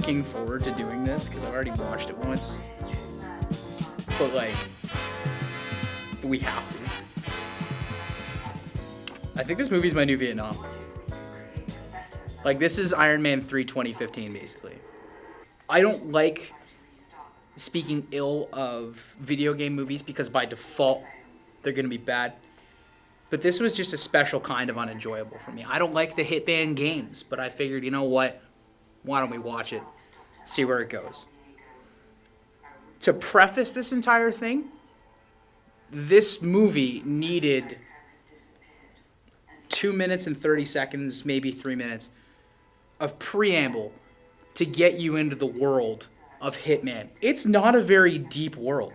looking forward to doing this because I've already watched it once. But like, we have to. I think this movie's my new Vietnam. Like, this is Iron Man 3 2015, basically. I don't like speaking ill of video game movies because by default, they're going to be bad. But this was just a special kind of unenjoyable for me. I don't like the Hitman games, but I figured, you know what? Why don't we watch it? See where it goes. To preface this entire thing, this movie needed 2 minutes and 30 seconds, maybe 3 minutes, of preamble to get you into the world of Hitman. It's not a very deep world.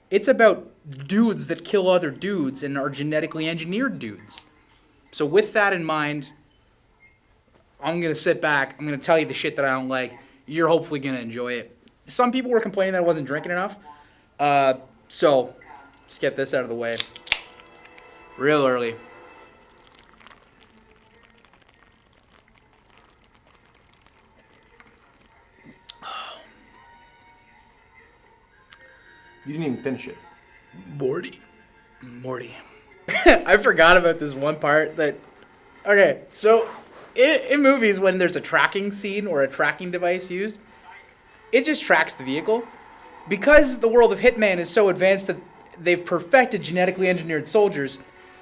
It's about dudes that kill other dudes and are genetically engineered dudes. So with that in mind, I'm going to sit back. I'm going to tell you the shit that I don't like. You're hopefully going to enjoy it. Some people were complaining that I wasn't drinking enough. So just get this out of the way real early. You didn't even finish it. Morty. I forgot about this one part that... Okay, so in movies when there's a tracking scene or a tracking device used, it just tracks the vehicle. Because the world of Hitman is so advanced that they've perfected genetically engineered soldiers,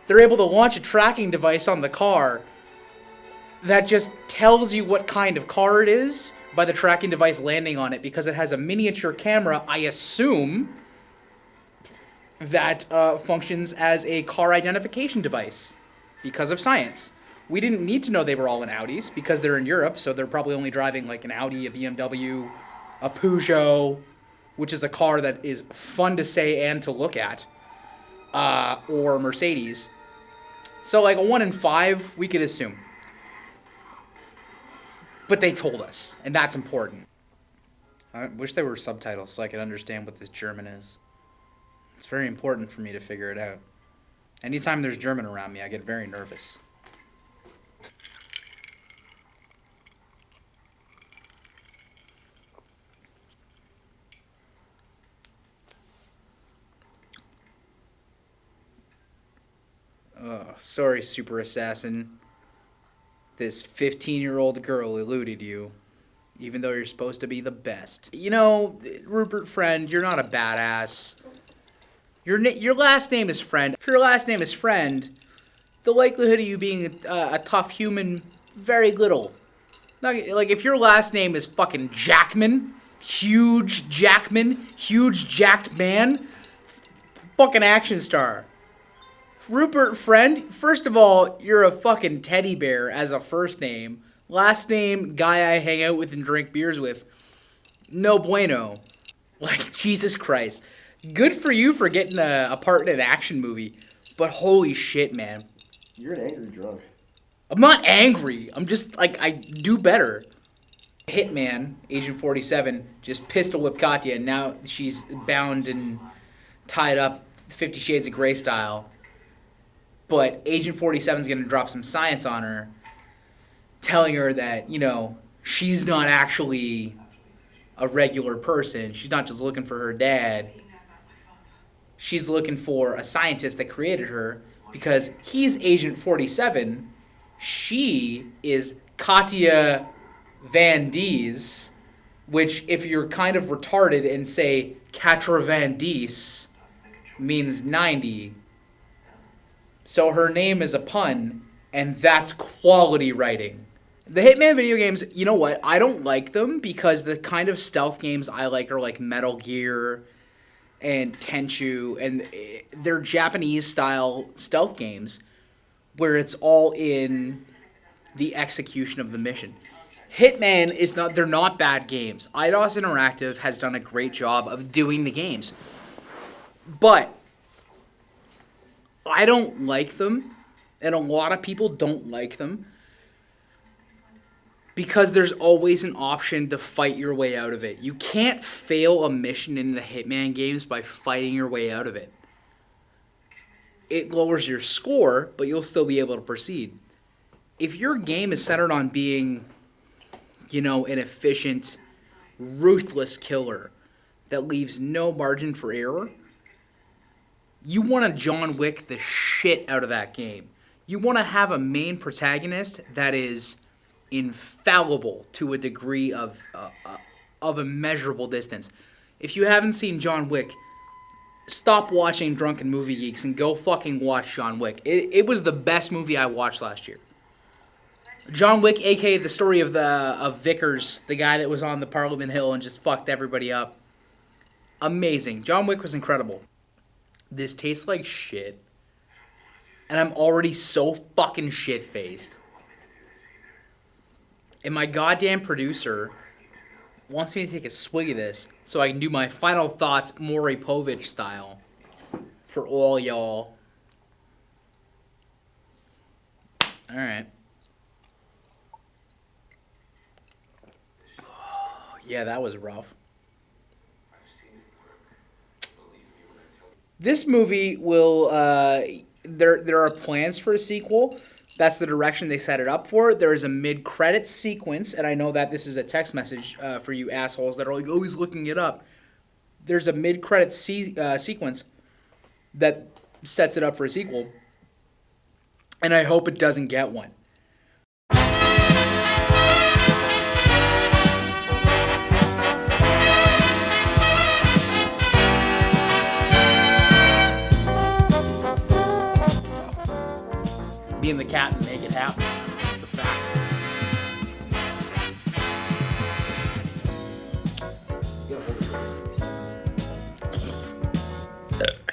they're able to launch a tracking device on the car that just tells you what kind of car it is by the tracking device landing on it because it has a miniature camera, I assume, that functions as a car identification device because of science. We didn't need to know they were all in Audis because they're in Europe, so they're probably only driving like an Audi, a BMW, a Peugeot, which is a car that is fun to say and to look at, or Mercedes. So like a 1 in 5, we could assume. But they told us, and that's important. I wish there were subtitles so I could understand what this German is. It's very important for me to figure it out. Anytime there's German around me, I get very nervous. Sorry, Super Assassin. This 15-year-old girl eluded you, even though you're supposed to be the best. You know, Rupert Friend, you're not a badass. Your last name is Friend. If your last name is Friend, the likelihood of you being a tough human, very little. Like, if your last name is fucking Jackman, huge jacked man, fucking action star. Rupert Friend, first of all, you're a fucking teddy bear as a first name. Last name, guy I hang out with and drink beers with. No bueno. Like, Jesus Christ. Good for you for getting a part in an action movie. But holy shit, man. You're an angry drunk. I'm not angry. I'm just, like, I do better. Hitman, Agent 47, just pistol whipped Katya, and now she's bound and tied up 50 Shades of Grey style. But Agent 47's going to drop some science on her, telling her that, you know, she's not actually a regular person. She's not just looking for her dad. She's looking for a scientist that created her because he's Agent 47. She is Katya Van Dies, which if you're kind of retarded and say Katra Van Dies means 90. So her name is a pun, and that's quality writing. The Hitman video games, you know what? I don't like them because the kind of stealth games I like are like Metal Gear and Tenchu, and they're Japanese-style stealth games where it's all in the execution of the mission. Hitman is not, they're not bad games. Eidos Interactive has done a great job of doing the games. But I don't like them, and a lot of people don't like them because there's always an option to fight your way out of it. You can't fail a mission in the Hitman games by fighting your way out of it. It lowers your score, but you'll still be able to proceed. If your game is centered on being, you know, an efficient ruthless killer that leaves no margin for error, you want to John Wick the shit out of that game. You want to have a main protagonist that is infallible to a degree of immeasurable distance. If you haven't seen John Wick, stop watching Drunken Movie Geeks and go fucking watch John Wick. It was the best movie I watched last year. John Wick, aka the story of Vickers, the guy that was on the Parliament Hill and just fucked everybody up. Amazing. John Wick was incredible. This tastes like shit. And I'm already so fucking shit-faced. And my goddamn producer wants me to take a swig of this so I can do my final thoughts Maury Povich style for all y'all. Alright. Yeah, that was rough. This movie will, there are plans for a sequel. That's the direction they set it up for. There is a mid-credits sequence, and I know that this is a text message for you assholes that are like, oh, he's looking it up. There's a mid-credits sequence that sets it up for a sequel, and I hope it doesn't get one. Being the captain, make it happen. It's a fact.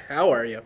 How are you?